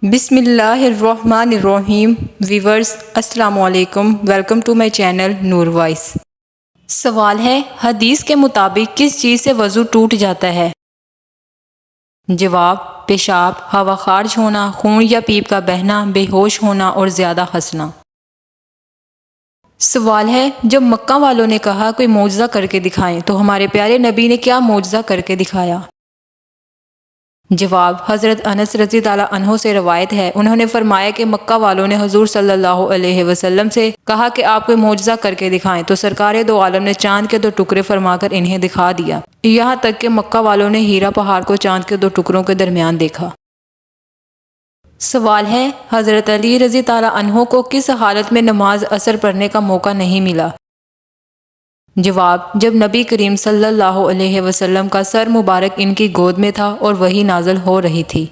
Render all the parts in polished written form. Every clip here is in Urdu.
بسم اللہ الرحمن الرحیم ویورز السلام علیکم، welcome to my channel Noor voice. سوال ہے، حدیث کے مطابق کس چیز سے وضو ٹوٹ جاتا ہے؟ جواب: پیشاب، ہوا خارج ہونا، خون یا پیپ کا بہنا، بے ہوش ہونا اور زیادہ ہنسنا۔ سوال ہے، جب مکہ والوں نے کہا کوئی معجزہ کر کے دکھائیں تو ہمارے پیارے نبی نے کیا معجزہ کر کے دکھایا؟ جواب: حضرت انس رضی اللہ عنہ سے روایت ہے، انہوں نے فرمایا کہ مکہ والوں نے حضور صلی اللہ علیہ وسلم سے کہا کہ آپ کوئی معجزہ کر کے دکھائیں تو سرکار دو عالم نے چاند کے 2 ٹکڑے فرما کر انہیں دکھا دیا، یہاں تک کہ مکہ والوں نے ہیرا پہاڑ کو چاند کے 2 ٹکڑوں کے درمیان دیکھا۔ سوال ہے، حضرت علی رضی اللہ عنہ کو کس حالت میں نماز عصر پڑھنے کا موقع نہیں ملا؟ جواب: جب نبی کریم صلی اللہ علیہ وسلم کا سر مبارک ان کی گود میں تھا اور وحی نازل ہو رہی تھی۔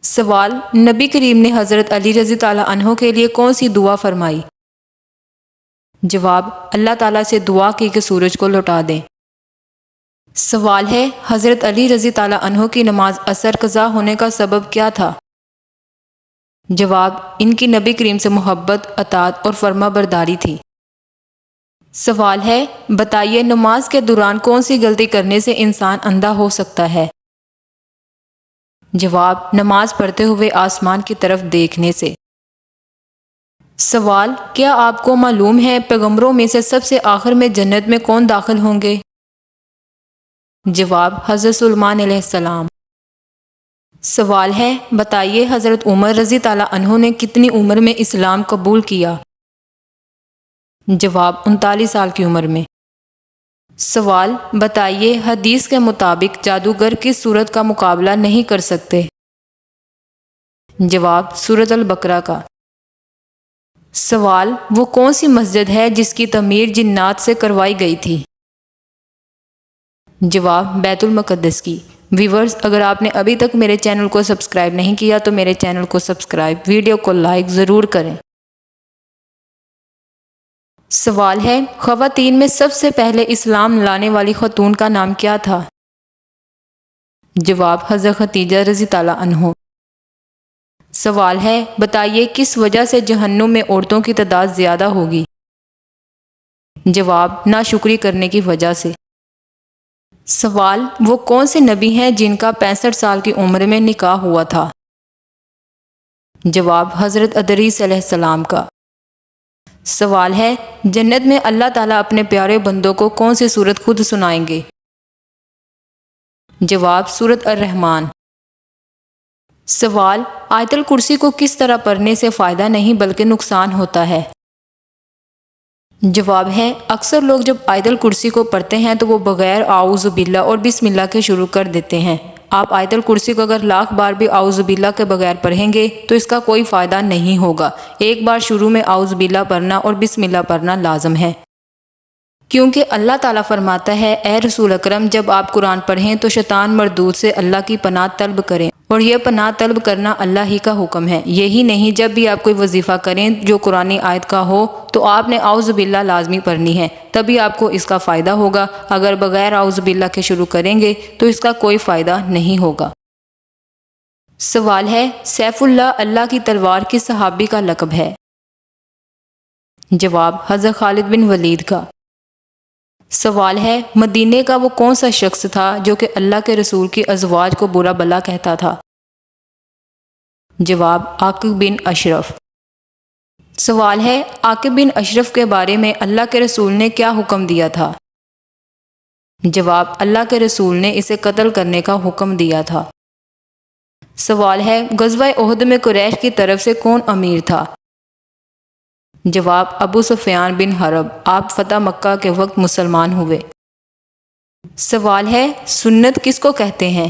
سوال: نبی کریم نے حضرت علی رضی اللہ عنہ کے لیے کون سی دعا فرمائی؟ جواب: اللہ تعالیٰ سے دعا کی کہ سورج کو لوٹا دیں۔ سوال ہے، حضرت علی رضی اللہ عنہ کی نماز عصر قضا ہونے کا سبب کیا تھا؟ جواب: ان کی نبی کریم سے محبت، اطاعت اور فرما برداری تھی۔ سوال ہے، بتائیے نماز کے دوران کون سی غلطی کرنے سے انسان اندھا ہو سکتا ہے؟ جواب: نماز پڑھتے ہوئے آسمان کی طرف دیکھنے سے۔ سوال: کیا آپ کو معلوم ہے پیغمبروں میں سے سب سے آخر میں جنت میں کون داخل ہوں گے؟ جواب: حضرت سلیمان علیہ السلام۔ سوال ہے، بتائیے حضرت عمر رضی اللہ عنہ نے کتنی عمر میں اسلام قبول کیا؟ جواب: 39 سال کی عمر میں۔ سوال: بتائیے حدیث کے مطابق جادوگر کس سورت کا مقابلہ نہیں کر سکتے؟ جواب: سورۃ البقرہ کا۔ سوال: وہ کون سی مسجد ہے جس کی تعمیر جنات سے کروائی گئی تھی؟ جواب: بیت المقدس کی۔ ویورز، اگر آپ نے ابھی تک میرے چینل کو سبسکرائب نہیں کیا تو میرے چینل کو سبسکرائب، ویڈیو کو لائک ضرور کریں۔ سوال ہے، خواتین میں سب سے پہلے اسلام لانے والی خاتون کا نام کیا تھا؟ جواب: حضرت خدیجہ رضی اللہ عنہ۔ سوال ہے، بتائیے کس وجہ سے جہنم میں عورتوں کی تعداد زیادہ ہوگی؟ جواب: ناشکری کرنے کی وجہ سے۔ سوال: وہ کون سے نبی ہیں جن کا 65 سال کی عمر میں نکاح ہوا تھا؟ جواب: حضرت ادریس علیہ السلام کا۔ سوال ہے، جنت میں اللہ تعالیٰ اپنے پیارے بندوں کو کون سی سورت خود سنائیں گے؟ جواب: سورۃ الرحمن۔ سوال: آیت الکرسی کو کس طرح پڑھنے سے فائدہ نہیں بلکہ نقصان ہوتا ہے؟ جواب ہے، اکثر لوگ جب آیت الکرسی کو پڑھتے ہیں تو وہ بغیر اعوذ باللہ اور بسم اللہ کے شروع کر دیتے ہیں۔ آپ آیت الکرسی کو اگر 1,00,000 بار بھی اعوذ باللہ کے بغیر پڑھیں گے تو اس کا کوئی فائدہ نہیں ہوگا۔ ایک بار شروع میں اعوذ باللہ پڑھنا اور بسم اللہ پڑھنا لازم ہے، کیونکہ اللہ تعالیٰ فرماتا ہے، اے رسول اکرم جب آپ قرآن پڑھیں تو شیطان مردود سے اللہ کی پناہ طلب کریں، اور یہ پناہ طلب کرنا اللہ ہی کا حکم ہے۔ یہی نہیں، جب بھی آپ کوئی وظیفہ کریں جو قرآنی آیت کا ہو تو آپ نے اعوذ باللہ لازمی پڑھنی ہے، تبھی آپ کو اس کا فائدہ ہوگا۔ اگر بغیر اعوذ باللہ کے شروع کریں گے تو اس کا کوئی فائدہ نہیں ہوگا۔ سوال ہے، سیف اللہ اللہ کی تلوار کس صحابی کا لقب ہے؟ جواب: حضرت خالد بن ولید کا۔ سوال ہے، مدینے کا وہ کون سا شخص تھا جو کہ اللہ کے رسول کی ازواج کو برا بلا کہتا تھا؟ جواب: عاقب بن اشرف۔ سوال ہے، عاقب بن اشرف کے بارے میں اللہ کے رسول نے کیا حکم دیا تھا؟ جواب: اللہ کے رسول نے اسے قتل کرنے کا حکم دیا تھا۔ سوال ہے، غزوہ احد میں قریش کی طرف سے کون امیر تھا؟ جواب: ابو سفیان بن حرب، آپ فتح مکہ کے وقت مسلمان ہوئے۔ سوال ہے، سنت کس کو کہتے ہیں؟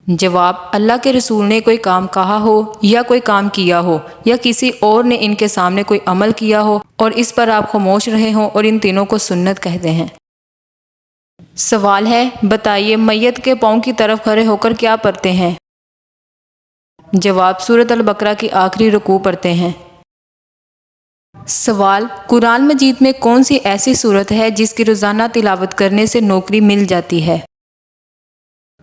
جواب: اللہ کے رسول نے کوئی کام کہا ہو یا کوئی کام کیا ہو یا کسی اور نے ان کے سامنے کوئی عمل کیا ہو اور اس پر آپ خاموش رہے ہوں، اور ان تینوں کو سنت کہتے ہیں۔ سوال ہے، بتائیے میت کے پاؤں کی طرف کھڑے ہو کر کیا پڑھتے ہیں؟ جواب: سورۃ البقرہ کی آخری رکوع پڑھتے ہیں۔ سوال، قرآن مجید میں کون سی ایسی سورت ہے جس کی روزانہ تلاوت کرنے سے نوکری مل جاتی ہے؟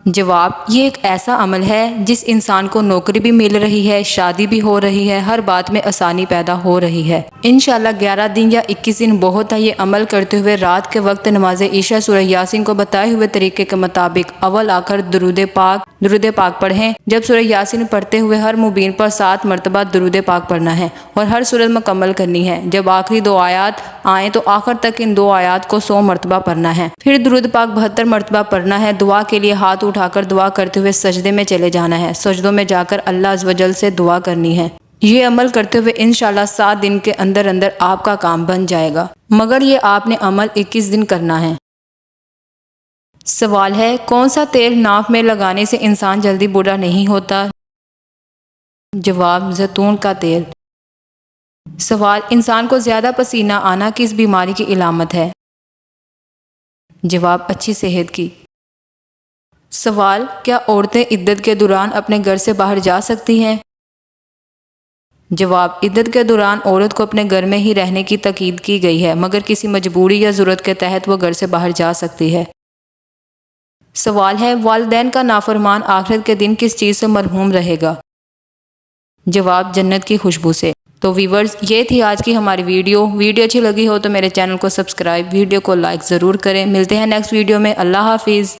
جواب: یہ ایک ایسا عمل ہے جس انسان کو نوکری بھی مل رہی ہے، شادی بھی ہو رہی ہے، ہر بات میں آسانی پیدا ہو رہی ہے۔ انشاءاللہ 11 دن یا 21 دن بہت ہے۔ یہ عمل کرتے ہوئے رات کے وقت نماز عشاء سورہ یاسین کو بتائے ہوئے طریقے کے مطابق اول آخر درود پاک پڑھیں۔ جب سورہ یاسین پڑھتے ہوئے ہر مبین پر 7 مرتبہ درود پاک پڑھنا ہے اور ہر سورت مکمل کرنی ہے۔ جب آخری 2 آیات آئیں تو آخر تک ان 2 آیات کو 100 مرتبہ پڑھنا ہے۔ پھر درود پاک 72 مرتبہ پڑھنا ہے۔ دعا کے لیے ہاتھ اٹھا کر دعا کرتے ہوئے سجدے میں چلے جانا ہے۔ سجدوں میں جا کر اللہ عز و جل سے دعا کرنی ہے۔ یہ عمل کرتے ہوئے انشاءاللہ 7 دن کے اندر آپ کا کام بن جائے گا، مگر یہ آپ نے عمل 21 دن کرنا ہے۔ سوال ہے: کون سا تیل ناف میں لگانے سے انسان جلدی بوڑھا نہیں ہوتا؟ جواب: زیتون کا تیل۔ سوال: انسان کو زیادہ پسینہ آنا کس بیماری کی علامت ہے؟ جواب: اچھی صحت کی۔ سوال: کیا عورتیں عدت کے دوران اپنے گھر سے باہر جا سکتی ہیں؟ جواب: عدت کے دوران عورت کو اپنے گھر میں ہی رہنے کی تاکید کی گئی ہے، مگر کسی مجبوری یا ضرورت کے تحت وہ گھر سے باہر جا سکتی ہے۔ سوال ہے: والدین کا نافرمان آخرت کے دن کس چیز سے مرحوم رہے گا؟ جواب: جنت کی خوشبو سے۔ تو ویورز، یہ تھی آج کی ہماری ویڈیو اچھی لگی ہو تو میرے چینل کو سبسکرائب، ویڈیو کو لائک ضرور کریں۔ ملتے ہیں نیکسٹ ویڈیو میں۔ اللہ حافظ۔